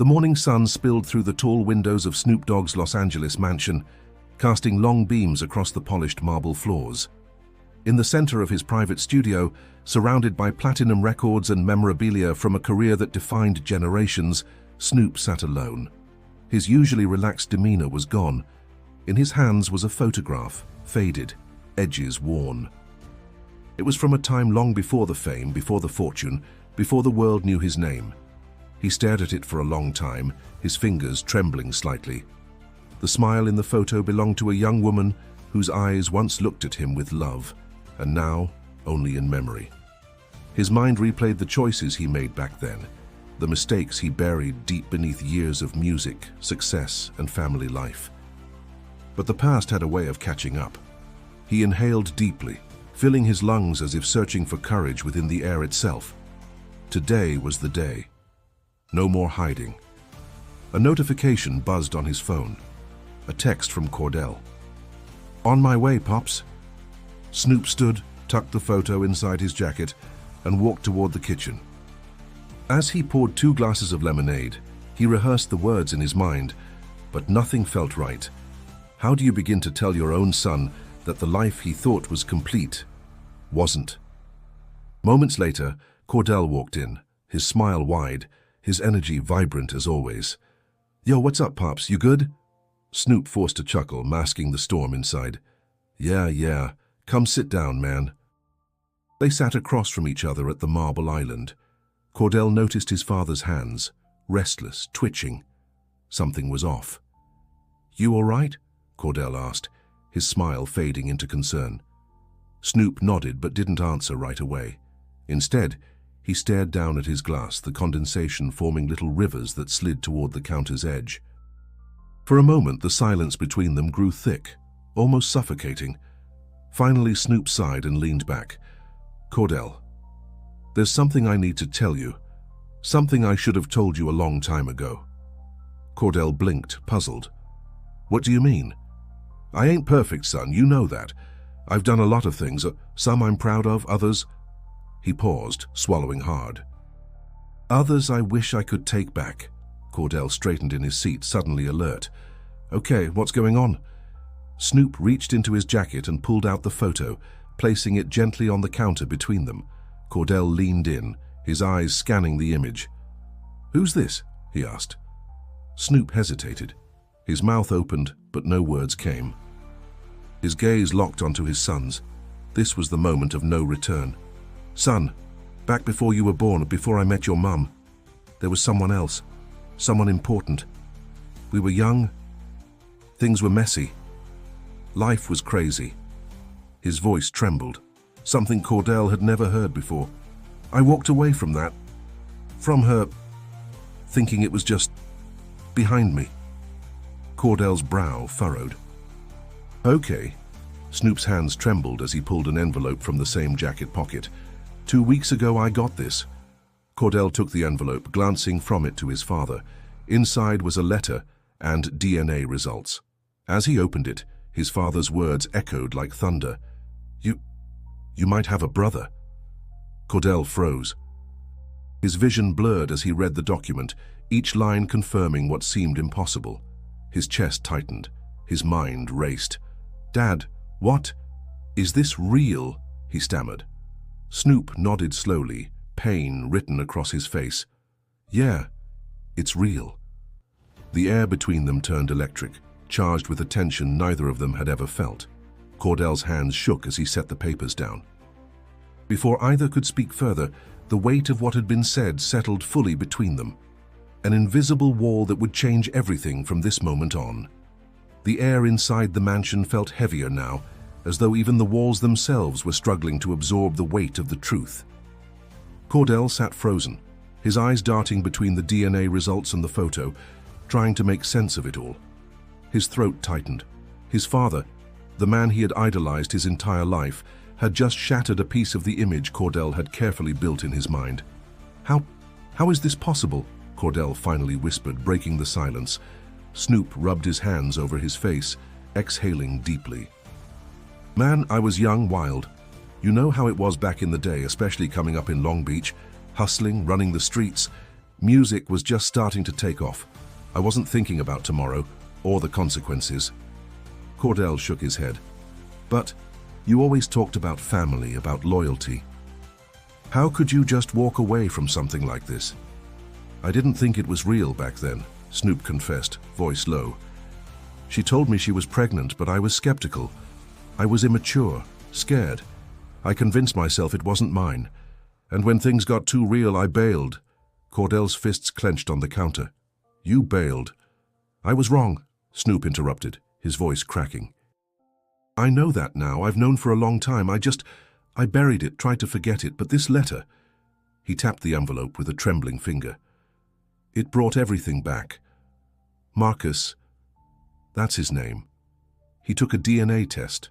The morning sun spilled through the tall windows of Snoop Dogg's Los Angeles mansion, casting long beams across the polished marble floors. In the center of his private studio, surrounded by platinum records and memorabilia from a career that defined generations, Snoop sat alone. His usually relaxed demeanor was gone. In his hands was a photograph, faded, edges worn. It was from a time long before the fame, before the fortune, before the world knew his name. He stared at it for a long time, his fingers trembling slightly. The smile in the photo belonged to a young woman whose eyes once looked at him with love, and now only in memory. His mind replayed the choices he made back then, the mistakes he buried deep beneath years of music, success, and family life. But the past had a way of catching up. He inhaled deeply, filling his lungs as if searching for courage within the air itself. Today was the day. No more hiding. A notification buzzed on his phone. A text from Cordell. "On my way, Pops." Snoop stood, tucked the photo inside his jacket, and walked toward the kitchen. As he poured 2 glasses of lemonade, he rehearsed the words in his mind, but nothing felt right. How do you begin to tell your own son that the life he thought was complete wasn't? Moments later, Cordell walked in, his smile wide, his energy vibrant as always. "Yo, what's up, Pops? You good?" Snoop forced a chuckle, masking the storm inside. Yeah. Come sit down, man." They sat across from each other at the marble island. Cordell noticed his father's hands, restless, twitching. Something was off. "You all right?" Cordell asked, his smile fading into concern. Snoop nodded but didn't answer right away. Instead, he stared down at his glass, the condensation forming little rivers that slid toward the counter's edge. For a moment, the silence between them grew thick, almost suffocating. Finally, Snoop sighed and leaned back. "Cordell, there's something I need to tell you. Something I should have told you a long time ago." Cordell blinked, puzzled. "What do you mean?" "I ain't perfect, son, you know that. I've done a lot of things, some I'm proud of, others—" He paused, swallowing hard. "Others I wish I could take back." Cordell straightened in his seat, suddenly alert. "Okay, what's going on?" Snoop reached into his jacket and pulled out the photo, placing it gently on the counter between them. Cordell leaned in, his eyes scanning the image. "Who's this?" he asked. Snoop hesitated. His mouth opened, but no words came. His gaze locked onto his son's. This was the moment of no return. "Son, back before you were born, before I met your mum, there was someone else, someone important. We were young. Things were messy. Life was crazy." His voice trembled, something Cordell had never heard before. "I walked away from that, from her, thinking it was just behind me." Cordell's brow furrowed. "Okay." Snoop's hands trembled as he pulled an envelope from the same jacket pocket. "2 weeks ago I got this." Cordell took the envelope, glancing from it to his father. Inside was a letter and DNA results. As he opened it, his father's words echoed like thunder. You might have a brother." Cordell froze. His vision blurred as he read the document, each line confirming what seemed impossible. His chest tightened. His mind raced. "Dad, what? Is this real?" he stammered. Snoop nodded slowly, pain written across his face. "Yeah, it's real." The air between them turned electric, charged with a tension neither of them had ever felt. Cordell's hands shook as he set the papers down. Before either could speak further, the weight of what had been said settled fully between them. An invisible wall that would change everything from this moment on. The air inside the mansion felt heavier now, as though even the walls themselves were struggling to absorb the weight of the truth. Cordell sat frozen, his eyes darting between the DNA results and the photo, trying to make sense of it all. His throat tightened. His father, the man he had idolized his entire life, had just shattered a piece of the image Cordell had carefully built in his mind. How is this possible?" Cordell finally whispered, breaking the silence. Snoop rubbed his hands over his face, exhaling deeply. "Man, I was young, wild. You know how it was back in the day, especially coming up in Long Beach, hustling, running the streets. Music was just starting to take off. I wasn't thinking about tomorrow or the consequences. Cordell shook his head. But you always talked about family, about loyalty. How could you just walk away from something like this? I didn't think it was real back then, Snoop confessed, voice low. She told me she was pregnant, but I was skeptical. I was immature, scared. I convinced myself it wasn't mine. And when things got too real, I bailed. Cordell's fists clenched on the counter. You bailed. I was wrong, Snoop interrupted, his voice cracking. I know that now. I've known for a long time. I buried it, tried to forget it, but this letter... He tapped the envelope with a trembling finger. It brought everything back. Marcus, that's his name. He took a DNA test.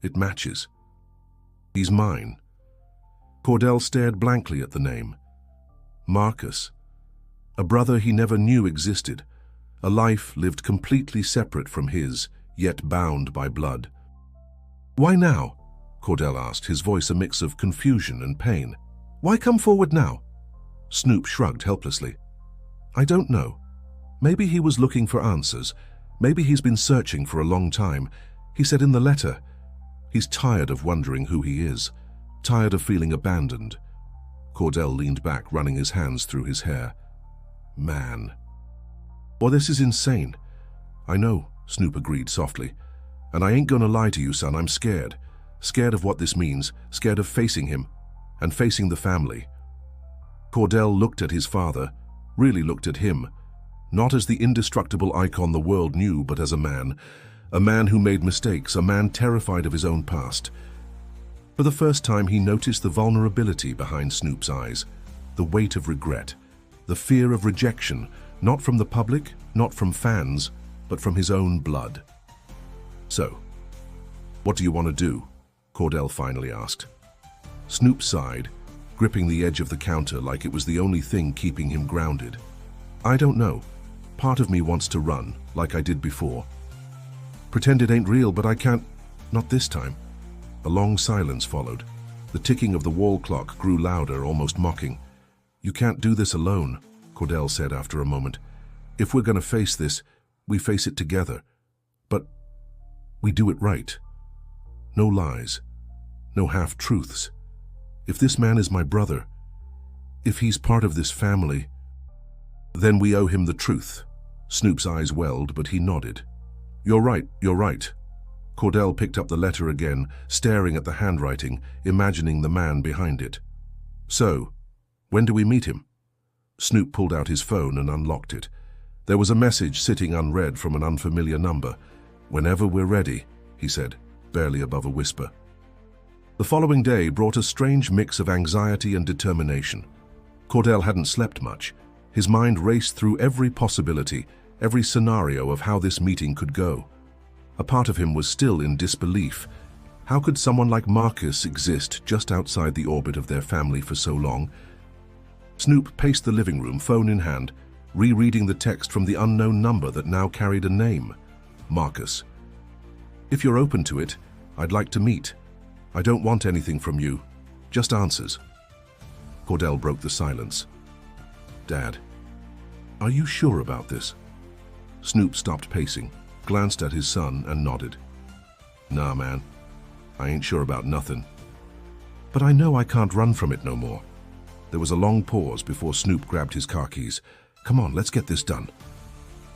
It matches. He's mine. Cordell stared blankly at the name. Marcus. A brother he never knew existed. A life lived completely separate from his, yet bound by blood. Why now? Cordell asked, his voice a mix of confusion and pain. Why come forward now? Snoop shrugged helplessly. I don't know. Maybe he was looking for answers. Maybe he's been searching for a long time. He said in the letter, he's tired of wondering who he is, tired of feeling abandoned. Cordell leaned back, running his hands through his hair. Man. Well, this is insane. I know, Snoop agreed softly. And I ain't gonna lie to you, son, I'm scared. Scared of what this means, scared of facing him, and facing the family. Cordell looked at his father, really looked at him, not as the indestructible icon the world knew, but as a man who made mistakes, a man terrified of his own past. For the first time, he noticed the vulnerability behind Snoop's eyes, the weight of regret, the fear of rejection, not from the public, not from fans, but from his own blood. So, what do you want to do? Cordell finally asked. Snoop sighed, gripping the edge of the counter like it was the only thing keeping him grounded. I don't know. Part of me wants to run, like I did before. Pretend it ain't real, but I can't. Not this time. A long silence followed. The ticking of the wall clock grew louder, almost mocking. You can't do this alone, Cordell said after a moment. If we're going to face this, we face it together. But we do it right. No lies. No half-truths. If this man is my brother, if he's part of this family, then we owe him the truth. Snoop's eyes welled, but he nodded. You're right, you're right. Cordell picked up the letter again, staring at the handwriting, imagining the man behind it. So, when do we meet him? Snoop pulled out his phone and unlocked it. There was a message sitting unread from an unfamiliar number. Whenever we're ready, he said, barely above a whisper. The following day brought a strange mix of anxiety and determination. Cordell hadn't slept much. His mind raced through every possibility, every scenario of how this meeting could go. A part of him was still in disbelief. How could someone like Marcus exist just outside the orbit of their family for so long? Snoop paced the living room, phone in hand, rereading the text from the unknown number that now carried a name. Marcus. If you're open to it, I'd like to meet. I don't want anything from you, just answers. Cordell broke the silence. Dad, are you sure about this? Snoop stopped pacing, glanced at his son and nodded. Nah, man, I ain't sure about nothing. But I know I can't run from it no more. There was a long pause before Snoop grabbed his car keys. Come on, let's get this done.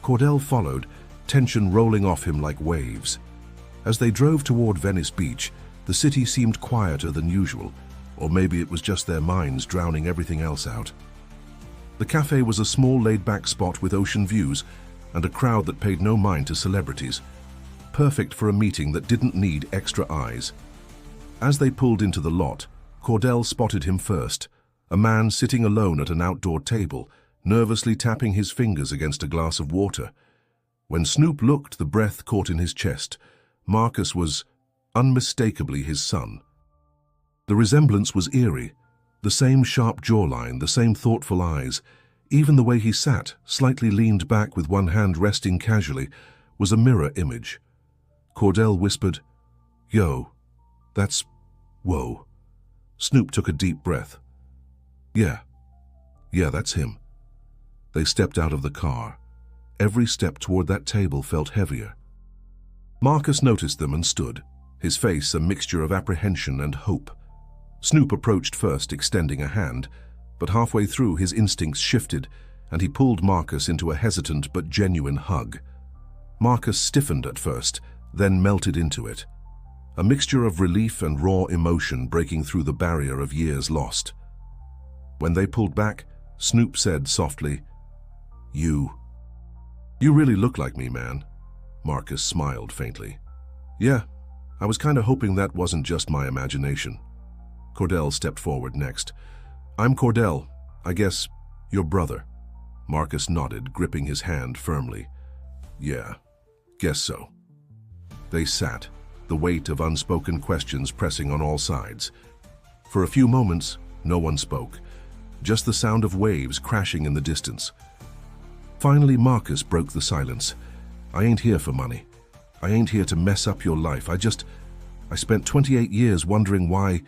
Cordell followed, tension rolling off him like waves. As they drove toward Venice Beach, the city seemed quieter than usual, or maybe it was just their minds drowning everything else out. The cafe was a small laid-back spot with ocean views and a crowd that paid no mind to celebrities. Perfect for a meeting that didn't need extra eyes. As they pulled into the lot, Cordell spotted him first, a man sitting alone at an outdoor table, nervously tapping his fingers against a glass of water. When Snoop looked, the breath caught in his chest. Marcus was unmistakably his son. The resemblance was eerie, the same sharp jawline, the same thoughtful eyes. Even the way he sat, slightly leaned back with one hand resting casually, was a mirror image. Cordell whispered, Yo, that's... whoa. Snoop took a deep breath. Yeah, that's him. They stepped out of the car. Every step toward that table felt heavier. Marcus noticed them and stood, his face a mixture of apprehension and hope. Snoop approached first, extending a hand, but halfway through his instincts shifted, and he pulled Marcus into a hesitant but genuine hug. Marcus stiffened at first, then melted into it, a mixture of relief and raw emotion breaking through the barrier of years lost. When they pulled back, Snoop said softly, You really look like me, man." Marcus smiled faintly. "Yeah, I was kinda hoping that wasn't just my imagination." Cordell stepped forward next. "I'm Cordell, I guess your brother." Marcus nodded, gripping his hand firmly. "Yeah, guess so." They sat, the weight of unspoken questions pressing on all sides. For a few moments, no one spoke, just the sound of waves crashing in the distance. Finally, Marcus broke the silence. "I ain't here for money. I ain't here to mess up your life. I spent 28 years wondering why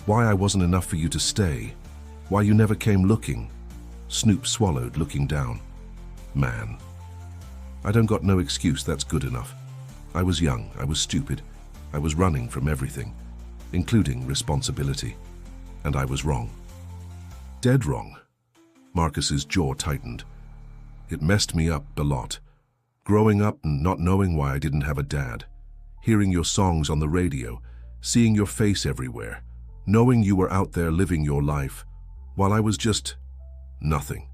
I wasn't enough for you to stay, why you never came looking." Snoop swallowed, looking down. "Man, I don't got no excuse, that's good enough. I was young, I was stupid, I was running from everything, including responsibility, and I was wrong. Dead wrong." Marcus's jaw tightened. "It messed me up a lot. Growing up and not knowing why I didn't have a dad, hearing your songs on the radio, seeing your face everywhere, knowing you were out there living your life, while I was just nothing."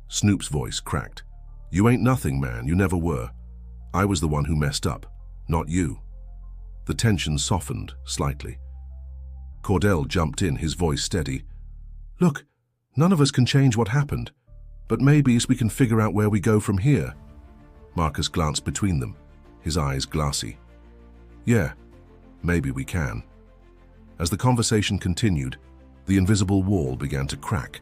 Snoop's voice cracked. "You ain't nothing, man, you never were. I was the one who messed up, not you." The tension softened slightly. Cordell jumped in, his voice steady. "Look, none of us can change what happened, but maybe we can figure out where we go from here." Marcus glanced between them, his eyes glassy. "Yeah, maybe we can." As the conversation continued, the invisible wall began to crack.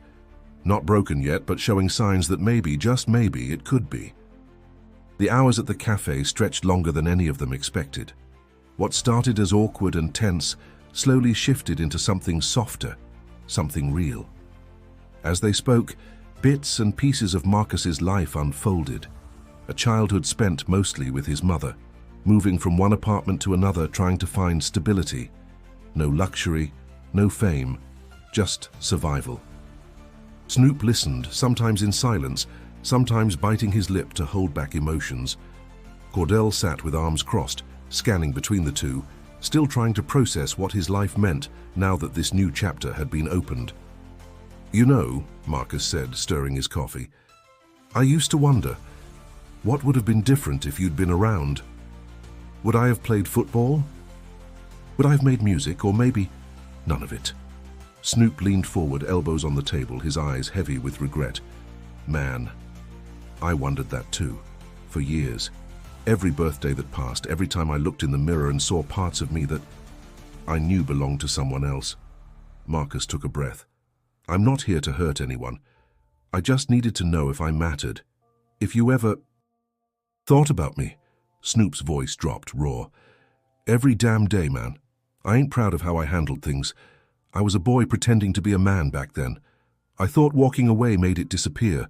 Not broken yet, but showing signs that maybe, just maybe, it could be. The hours at the cafe stretched longer than any of them expected. What started as awkward and tense slowly shifted into something softer, something real. As they spoke, bits and pieces of Marcus's life unfolded. A childhood spent mostly with his mother, moving from one apartment to another trying to find stability. No luxury, no fame, just survival. Snoop listened, sometimes in silence, sometimes biting his lip to hold back emotions. Cordell sat with arms crossed, scanning between the two, still trying to process what his life meant now that this new chapter had been opened. "You know," Marcus said, stirring his coffee, "I used to wonder, what would have been different if you'd been around? Would I have played football? Would I have made music, or maybe none of it?" Snoop leaned forward, elbows on the table, his eyes heavy with regret. "Man, I wondered that too, for years. Every birthday that passed, every time I looked in the mirror and saw parts of me that I knew belonged to someone else." Marcus took a breath. "I'm not here to hurt anyone. I just needed to know if I mattered. If you ever thought about me." Snoop's voice dropped, raw. "Every damn day, man. I ain't proud of how I handled things. I was a boy pretending to be a man back then. I thought walking away made it disappear,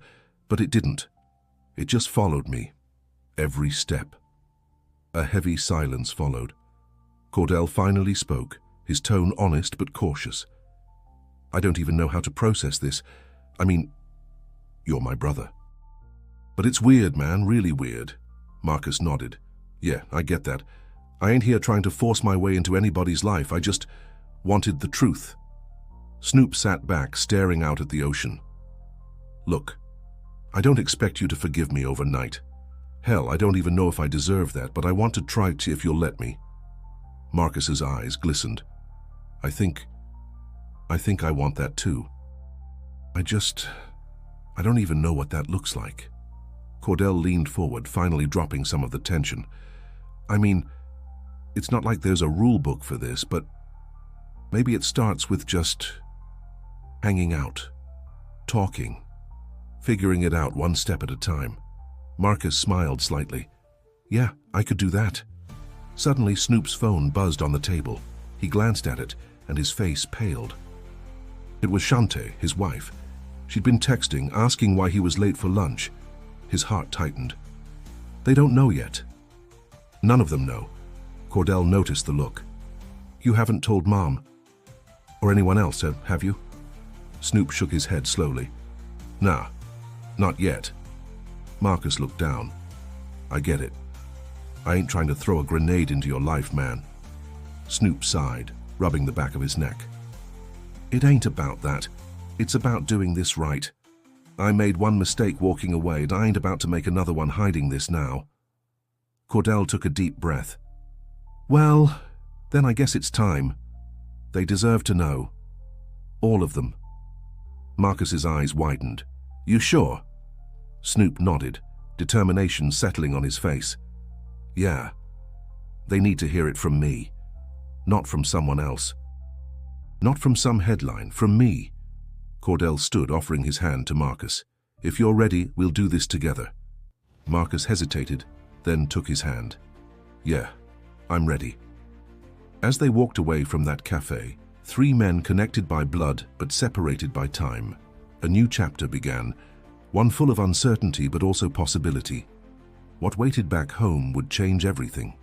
but it didn't. It just followed me. Every step." A heavy silence followed. Cordell finally spoke, his tone honest but cautious. "I don't even know how to process this. I mean, you're my brother. But it's weird, man, really weird." Marcus nodded. "Yeah, I get that. I ain't here trying to force my way into anybody's life. I just wanted the truth." Snoop sat back, staring out at the ocean. "Look, I don't expect you to forgive me overnight. Hell, I don't even know if I deserve that, but I want to try to if you'll let me." Marcus's eyes glistened. I think I want that too. I don't even know what that looks like." Cordell leaned forward, finally dropping some of the tension. "I mean, it's not like there's a rule book for this, but maybe it starts with just hanging out, talking, figuring it out one step at a time." Marcus smiled slightly. "Yeah, I could do that." Suddenly, Snoop's phone buzzed on the table. He glanced at it, and his face paled. It was Shante, his wife. She'd been texting, asking why he was late for lunch. His heart tightened. They don't know yet. None of them know. Cordell noticed the look. You haven't told Mom? Or anyone else, have you? Snoop shook his head slowly. Nah, not yet. Marcus looked down. I get it. I ain't trying to throw a grenade into your life, man. Snoop sighed, rubbing the back of his neck. It ain't about that. It's about doing this right. I made one mistake walking away, and I ain't about to make another one hiding this now. Cordell took a deep breath. Well, then I guess it's time. They deserve to know. All of them. Marcus's eyes widened. You sure? Snoop nodded, determination settling on his face. Yeah. They need to hear it from me. Not from someone else. Not from some headline, from me. Cordell stood, offering his hand to Marcus. If you're ready, we'll do this together. Marcus hesitated, then took his hand. Yeah, I'm ready. As they walked away from that cafe, three men connected by blood but separated by time. A new chapter began, one full of uncertainty but also possibility. What waited back home would change everything.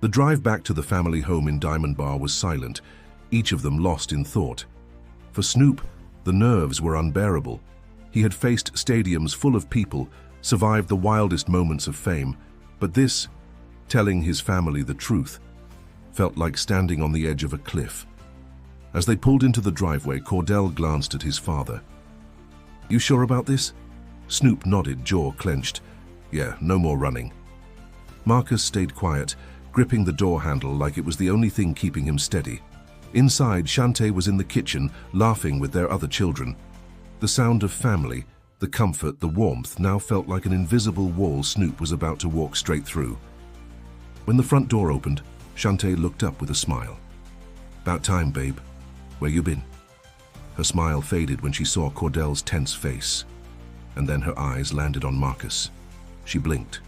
The drive back to the family home in Diamond Bar was silent, each of them lost in thought. For Snoop, the nerves were unbearable. He had faced stadiums full of people, survived the wildest moments of fame, but this, telling his family the truth, felt like standing on the edge of a cliff. As they pulled into the driveway, Cordell glanced at his father. You sure about this? Snoop nodded, jaw clenched. Yeah, no more running. Marcus stayed quiet, gripping the door handle like it was the only thing keeping him steady. Inside, Shantae was in the kitchen, laughing with their other children. The sound of family, the comfort, the warmth now felt like an invisible wall Snoop was about to walk straight through. When the front door opened, Shantae looked up with a smile. About time, babe. Where you been? Her smile faded when she saw Cordell's tense face, and then her eyes landed on Marcus. She blinked.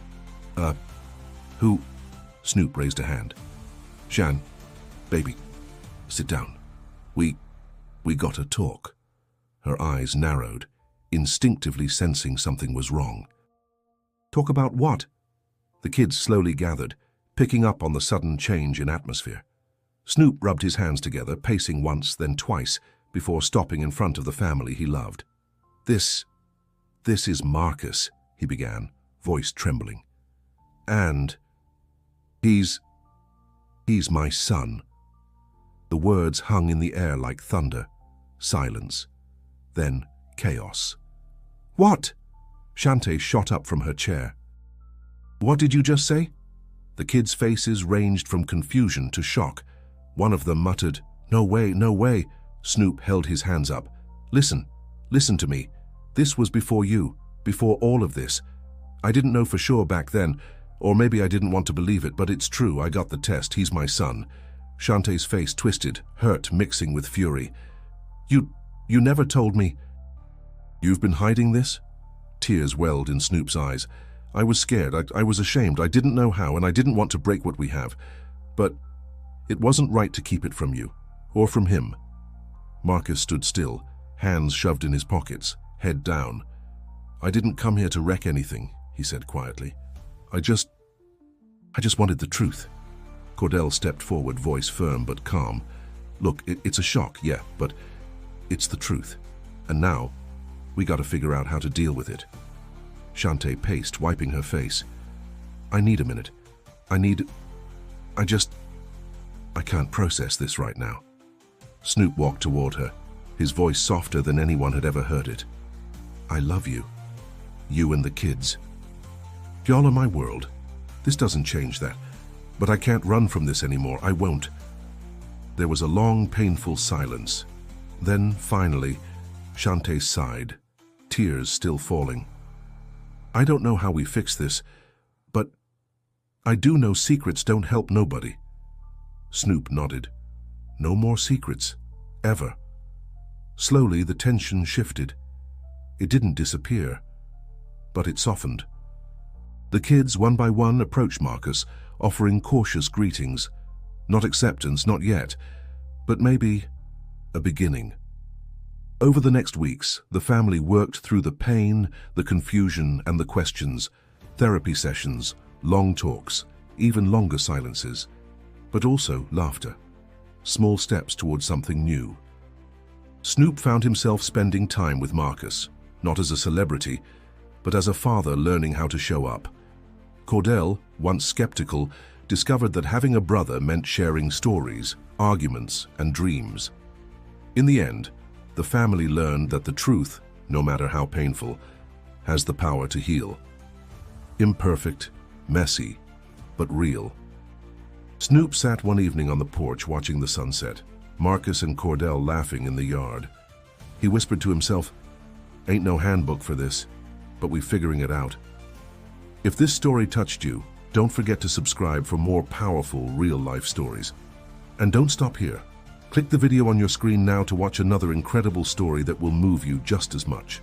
Who? Snoop raised a hand. Shan, baby, sit down. We gotta talk. Her eyes narrowed, instinctively sensing something was wrong. Talk about what? The kids slowly gathered, picking up on the sudden change in atmosphere. Snoop rubbed his hands together, pacing once, then twice, before stopping in front of the family he loved. This is Marcus, he began, voice trembling. And he's my son. The words hung in the air like thunder. Silence. Then chaos. What? Shantae shot up from her chair. What did you just say? The kids' faces ranged from confusion to shock. One of them muttered, No way, no way. Snoop held his hands up. Listen to me. This was before you, before all of this. I didn't know for sure back then, or maybe I didn't want to believe it, but it's true. I got the test. He's my son. Shantae's face twisted, hurt mixing with fury. You never told me. You've been hiding this? Tears welled in Snoop's eyes. I was scared. I was ashamed. I didn't know how, and I didn't want to break what we have. But it wasn't right to keep it from you, or from him. Marcus stood still, hands shoved in his pockets, head down. I didn't come here to wreck anything, he said quietly. I just wanted the truth. Cordell stepped forward, voice firm but calm. Look, it's a shock, yeah, but it's the truth. And now, we gotta figure out how to deal with it. Shantae paced, wiping her face. I need a minute. I can't process this right now. Snoop walked toward her, his voice softer than anyone had ever heard it. I love you. You and the kids. Y'all are my world. This doesn't change that. But I can't run from this anymore. I won't. There was a long, painful silence. Then, finally, Shantae sighed, tears still falling. I don't know how we fix this, but I do know secrets don't help nobody. Snoop nodded. No more secrets. Ever. Slowly, the tension shifted. It didn't disappear, but it softened. The kids, one by one, approached Marcus, offering cautious greetings. Not acceptance, not yet, but maybe a beginning. Over the next weeks, the family worked through the pain, the confusion, and the questions, therapy sessions, long talks, even longer silences, but also laughter, small steps towards something new. Snoop found himself spending time with Marcus, not as a celebrity, but as a father learning how to show up. Cordell, once skeptical, discovered that having a brother meant sharing stories, arguments, and dreams. In the end, the family learned that the truth, no matter how painful, has the power to heal. Imperfect, messy, but real. Snoop sat one evening on the porch watching the sunset, Marcus and Cordell laughing in the yard. He whispered to himself, "Ain't no handbook for this, but we figuring it out." If this story touched you, don't forget to subscribe for more powerful real-life stories. And don't stop here. Click the video on your screen now to watch another incredible story that will move you just as much.